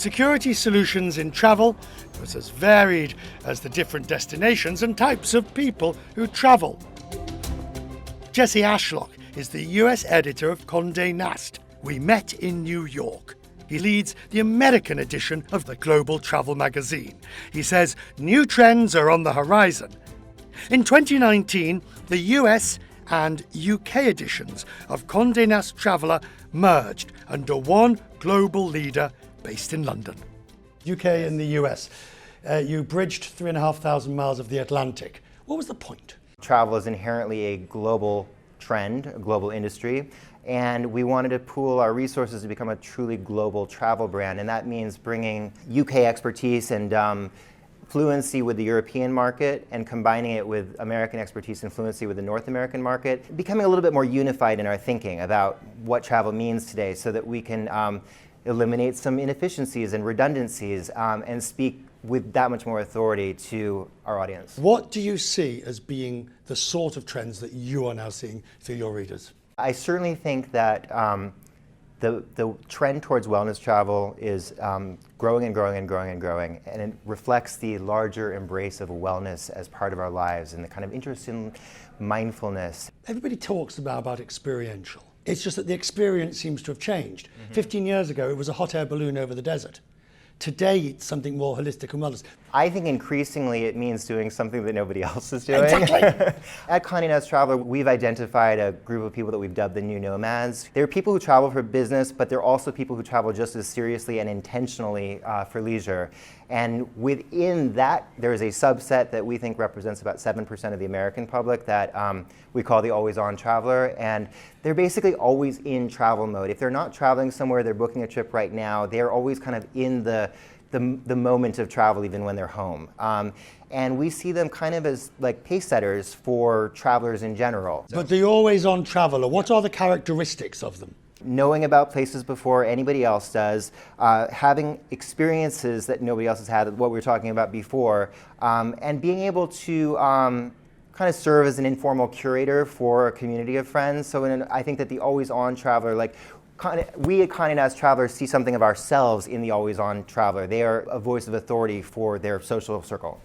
security solutions in travel was as varied as the different destinations and types of people who travel. Jesse Ashlock is the US editor of Condé Nast. We met in New York. He leads the American edition of the global travel magazine. He says new trends are on the horizon. In 2019, the US and UK editions of Condé Nast Traveller merged under one global leader based in London. UK and the US, you bridged 3,500 miles of the Atlantic. What was the point? Travel is inherently a global trend, a global industry, and we wanted to pool our resources to become a truly global travel brand, and that means bringing UK expertise and fluency with the European market and combining it with American expertise and fluency with the North American market, becoming a little bit more unified in our thinking about what travel means today so that we can eliminate some inefficiencies and redundancies and speak with that much more authority to our audience. What do you see as being the sort of trends that you are now seeing for your readers? I certainly think that the trend towards wellness travel is growing and growing and growing and growing, and it reflects the larger embrace of wellness as part of our lives and the kind of interest in mindfulness. Everybody talks about experiential. It's just that the experience seems to have changed. 15 years ago, it was a hot air balloon over the desert. Today, it's something more holistic and wellness. I think increasingly it means doing something that nobody else is doing. Exactly. At Condé Nast Traveler, we've identified a group of people that we've dubbed the new nomads. They're people who travel for business, but they're also people who travel just as seriously and intentionally for leisure. And within that, there is a subset that we think represents about 7% of the American public that we call the always-on traveler. And they're basically always in travel mode. If they're not traveling somewhere, they're booking a trip right now, they're always kind of in the moment of travel, even when they're home. And we see them kind of as like pace setters for travelers in general. But the always-on traveler, what are the characteristics of them? Knowing about places before anybody else does, having experiences that nobody else has had, what we were talking about before, and being able to kind of serve as an informal curator for a community of friends. So I think that the always-on traveler, like we at Condé Nast Travelers see something of ourselves in the always-on traveler. They are a voice of authority for their social circle.